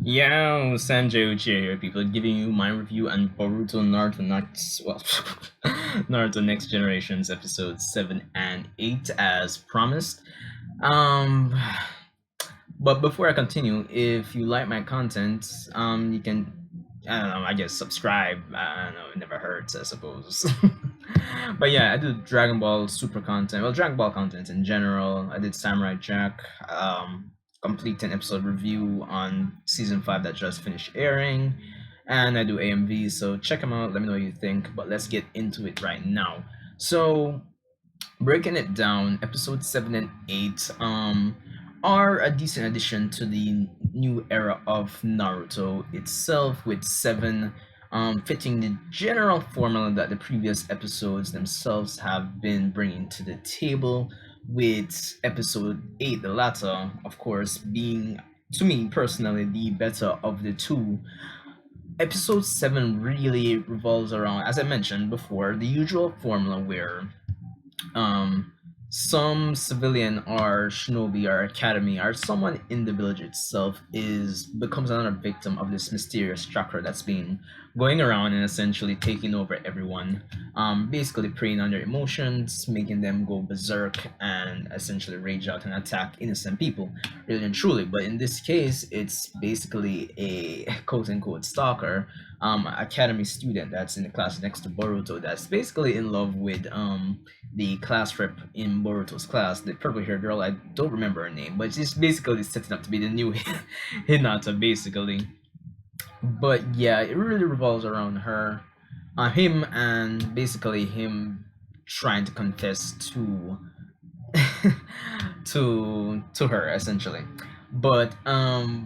Yo, Sanjay Uchiha here, people, giving you my review on Boruto Naruto Next, well, Naruto Next Generations episodes 7 and 8 as promised. Um, but before I continue, if you like my content, you can, I don't know, I guess subscribe. I don't know, it never hurts, I suppose. But yeah, I do Dragon Ball Super content, well, Dragon Ball content in general. I did Samurai Jack, complete an episode review on season 5 that just finished airing, and I do AMV, so check them out, let me know what you think. But let's get into it right now. So breaking it down, episode 7 and 8 are a decent addition to the new era of Naruto itself, with 7 fitting the general formula that the previous episodes themselves have been bringing to the table, with episode 8, the latter, of course, being, to me personally, the better of the two. Episode 7 really revolves around, as I mentioned before, the usual formula where um, some civilian or shinobi or academy or someone in the village itself is becomes another victim of this mysterious chakra that's been going around and essentially taking over everyone, basically preying on their emotions, making them go berserk and essentially rage out and attack innocent people, really and truly. But in this case, it's basically a quote unquote stalker, academy student that's in the class next to Boruto, that's basically in love with the class rep in Boruto's class, the purple haired girl. I don't remember her name, but she's basically setting up to be the new Hinata, basically. But yeah, it really revolves around her, him, and basically him trying to confess to to her essentially. But I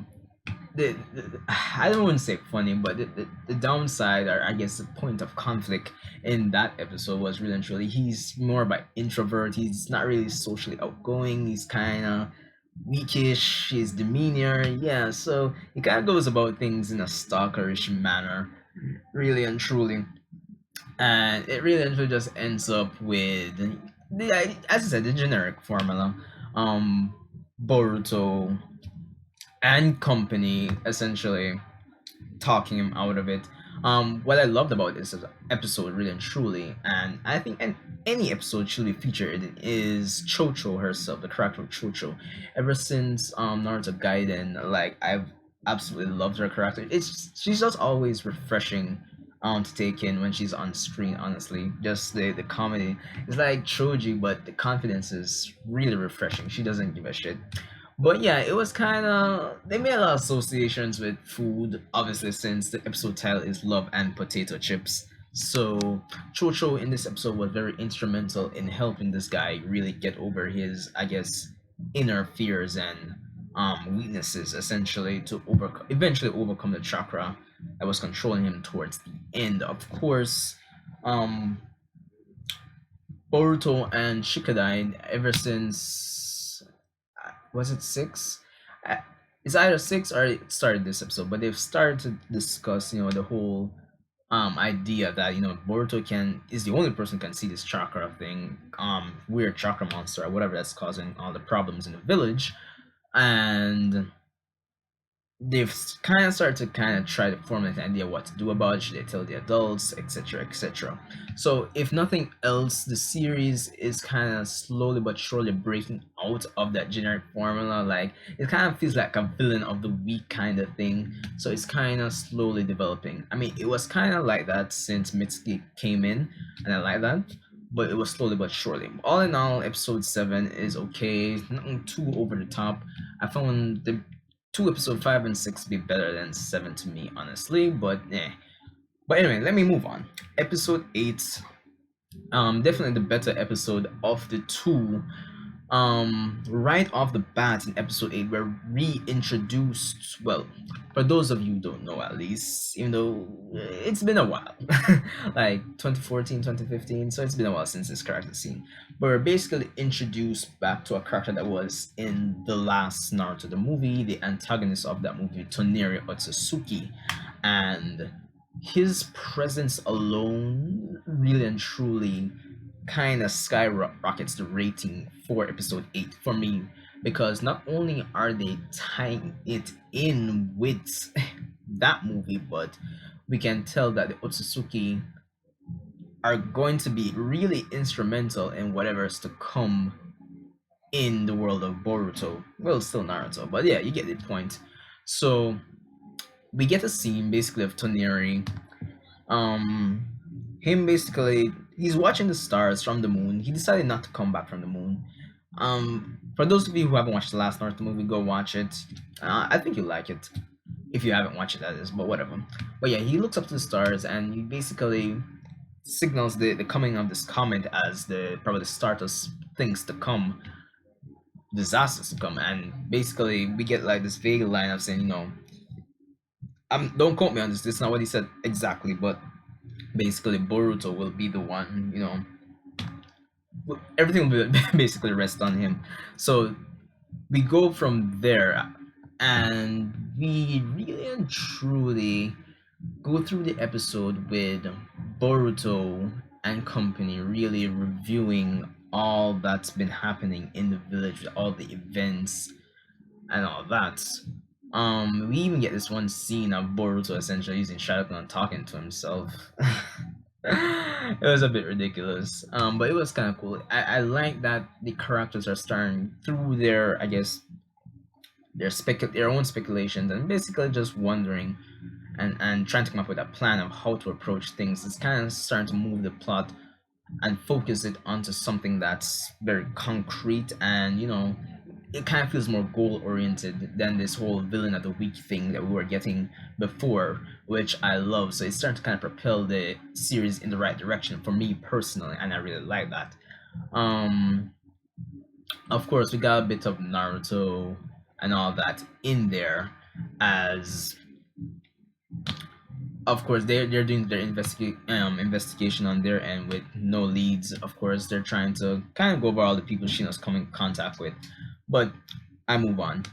don't want to say funny, but the downside, or I guess the point of conflict in that episode, was really and truly he's more of an introvert. He's not really socially outgoing. He's kind of weakish. His demeanor, yeah. So he kind of goes about things in a stalkerish manner, really and truly, and it really and truly just ends up with as I said, the generic formula. Um, Boruto and company essentially talking him out of it. What I loved about this episode, really and truly, and I think any episode should be featured in, is Chocho herself, the character of Chocho. Ever since Naruto Gaiden, like I've absolutely loved her character. She's just always refreshing to take in when she's on screen. Honestly, just the comedy is like Choji, but the confidence is really refreshing. She doesn't give a shit. But yeah, it was kind of, they made a lot of associations with food, obviously, since the episode title is Love and Potato Chips. So Chocho in this episode was very instrumental in helping this guy really get over his, I guess, inner fears and weaknesses, essentially, to eventually overcome the chakra that was controlling him towards the end. Of course, um Boruto and Shikadai, ever since, was it 6? Uh, it's either 6 or it started this episode, but they've started to discuss, the whole idea that Boruto can is the only person who can see this chakra thing, weird chakra monster or whatever that's causing all the problems in the village, and they've kind of started to kind of try to formulate an idea what to do about it. Should they tell the adults, etc., etc.? So, if nothing else, the series is kind of slowly but surely breaking out of that generic formula. Like, it kind of feels like a villain of the week kind of thing. So, it's kind of slowly developing. I mean, it was kind of like that since Mitsuki came in, and I like that. But it was slowly but surely. All in all, episode 7 is okay. Nothing too over the top. I found the two episode 5 and 6 be better than 7 to me, honestly. But But anyway, let me move on. Episode 8, definitely the better episode of the two. Right off the bat in episode 8, we're reintroduced. Well, for those of you who don't know, at least, even though it's been a while, like 2014, 2015, so it's been a while since this character scene. But we're basically introduced back to a character that was in the last Naruto the movie, the antagonist of that movie, Toneri Otsutsuki, and his presence alone really and truly kind of skyrockets the rating for episode 8 for me. because not only are they tying it in with that movie, but we can tell that the Otsutsuki are going to be really instrumental in whatever is to come in the world of Boruto. Well, still Naruto, but yeah, you get the point. So we get a scene basically of Toneri. Um, him basically he's watching the stars from the moon. He decided not to come back from the moon. For those of you who haven't watched the last Naruto movie, go watch it. I think you'll like it if you haven't watched it, that is. But whatever. But yeah, he looks up to the stars and he basically signals the coming of this comet as the probably the start of things to come, disasters to come, and basically we get like this vague line of saying, don't quote me on this. This is not what he said exactly, but basically Boruto will be the one. Everything will basically rest on him. So we go from there, and we really and truly go through the episode with Boruto and company really reviewing all that's been happening in the village, all the events and all that. We even get this one scene of Boruto essentially using Shadow talking to himself. It was a bit ridiculous, but it was kind of cool. I like that the characters are starting through their, I guess, their own speculations and basically just wondering and trying to come up with a plan of how to approach things. It's kind of starting to move the plot and focus it onto something that's very concrete, and it kind of feels more goal oriented than this whole villain of the week thing that we were getting before, which I love. So it's starting to kind of propel the series in the right direction for me personally, and I really like that. um of course, we got a bit of Naruto and all that in there, as of course they're doing their investigation on their end with no leads. Of course, they're trying to kind of go over all the people Shino's come in contact with, but I move on.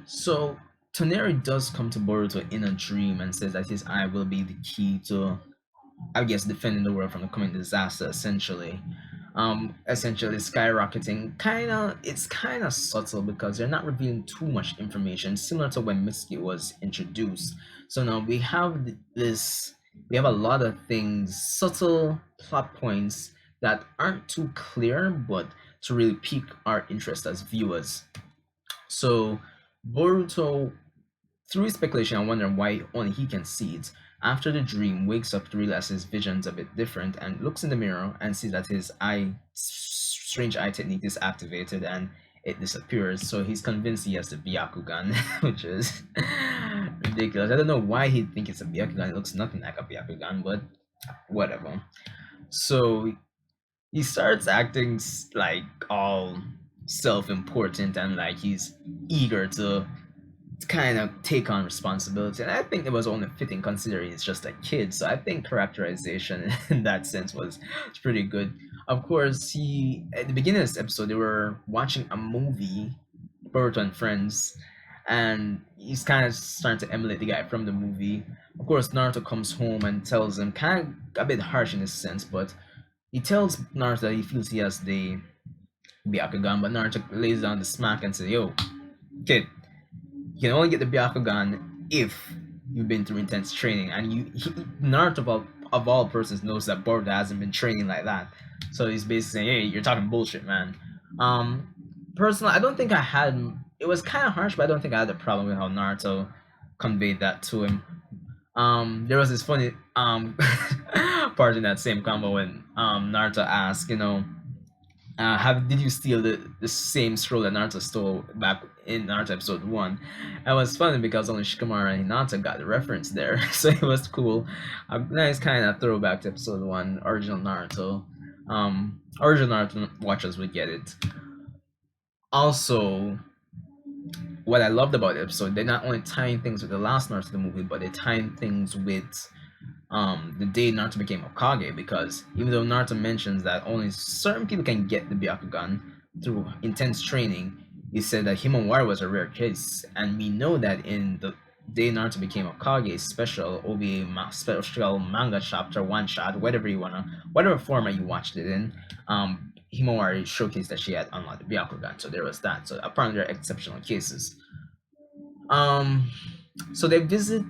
So Toneri does come to Boruto in a dream and says that his eye will be the key to, I guess, defending the world from the coming disaster, essentially. Essentially skyrocketing. It's kind of subtle because they're not revealing too much information, similar to when Mitsuki was introduced. So now we have this. We have a lot of things, subtle plot points that aren't too clear, but to really pique our interest as viewers. So Boruto, through speculation, I wonder why only he can see it. After the dream, wakes up to realize his vision's a bit different and looks in the mirror and sees that his strange eye technique is activated and it disappears. So he's convinced he has the Byakugan, which is ridiculous. I don't know why he'd think it's a Byakugan. It looks nothing like a Byakugan, but whatever. So he starts acting like all self-important and like he's eager to kind of take on responsibility, and I think it was only fitting considering it's just a kid. So I think characterization in that sense was pretty good. Of course, he at the beginning of this episode they were watching a movie, Boruto and Friends, and he's kind of starting to emulate the guy from the movie. Of course, Naruto comes home and tells him, kind of a bit harsh in this sense, but he tells Naruto that he feels he has the Byakugan, but Naruto lays down the smack and says, "Yo, kid, you can only get the Byakugan if you've been through intense training." And Naruto of all persons knows that Boruto hasn't been training like that. So he's basically saying, "Hey, you're talking bullshit, man." Personally, I don't think I had. It was kind of harsh, but I don't think I had a problem with how Naruto conveyed that to him. There was this funny part in that same combo when Naruto asked, have did you steal the same scroll that Naruto stole back in Naruto episode 1? And it was funny because only Shikamaru and Hinata got the reference there. So it was cool. A nice kind of throwback to episode 1, original Naruto. Original Naruto watchers would get it. Also, what I loved about the episode, they're not only tying things with the last Naruto movie, but they're tying things with the day Naruto became Hokage, because even though Naruto mentions that only certain people can get the Byakugan through intense training, he said that Himawari was a rare case, and we know that in the day Naruto became Hokage special OVA special manga chapter one shot, whatever format you watched it in, Himawari showcased that she had unlocked the Byakugan, so there was that. So apparently there are exceptional cases. Um, so they visit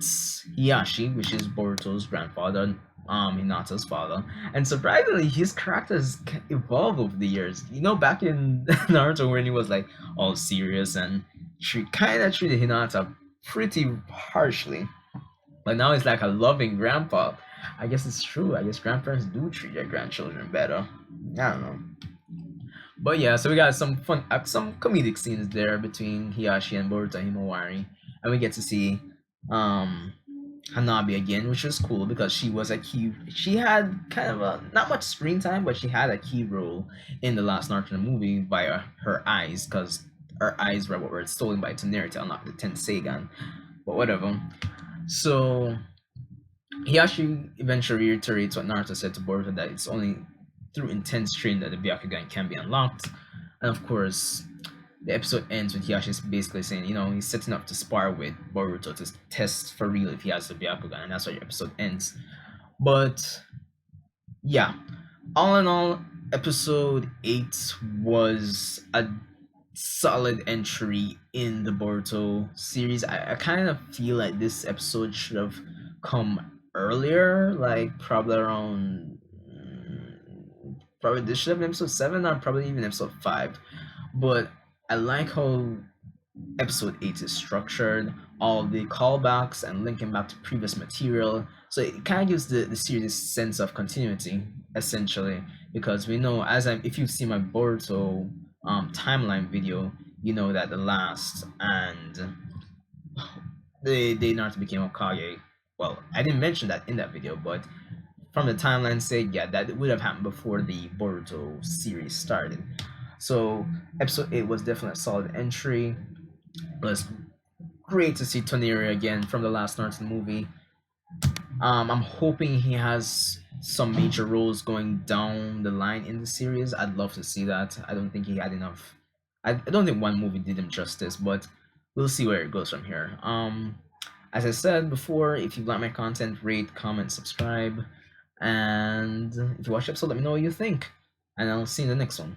Hiyashi, which is Boruto's grandfather, Hinata's father, and surprisingly, his character has evolved over the years. You know, back in Naruto when he was like all serious and she kind of treated Hinata pretty harshly, but now he's like a loving grandpa. I guess it's true. I guess grandparents do treat their grandchildren better. I don't know. But yeah, so we got some fun, some comedic scenes there between Hiyashi and Boruto Himawari, and we get to see um Hanabi again, which was cool because she was a key. She had kind of a not much screen time, but she had a key role in the last Naruto movie via her eyes, because her eyes were what were stolen by Toneri to unlock the 10th Seigan. But whatever. So Hiyashi eventually reiterates what Naruto said to Boruto, that it's only through intense training that the Byakugan can be unlocked. And of course, the episode ends with Hiyashi basically saying, you know, he's setting up to spar with Boruto to test for real if he has the Byakugan, and that's why the episode ends. But yeah, all in all, episode 8 was a solid entry in the Boruto series. I kind of feel like this episode should have come earlier, like probably around. Probably this should have been episode 7 or probably even episode 5. But I like how episode 8 is structured, all the callbacks and linking back to previous material. So it kind of gives the series sense of continuity, essentially, because we know, if you've seen my Boruto timeline video, you know that the last and the Naruto became Hokage. Well, I didn't mention that in that video, but from the timeline sake, yeah, that would have happened before the Boruto series started. So episode 8 was definitely a solid entry. It was great to see Toneri again from the last Naruto movie. I'm hoping he has some major roles going down the line in the series. I'd love to see that. I don't think he had enough. I don't think one movie did him justice, but we'll see where it goes from here. As I said before, if you like my content, rate, comment, subscribe, and if you watch the episode, let me know what you think, and I'll see you in the next one.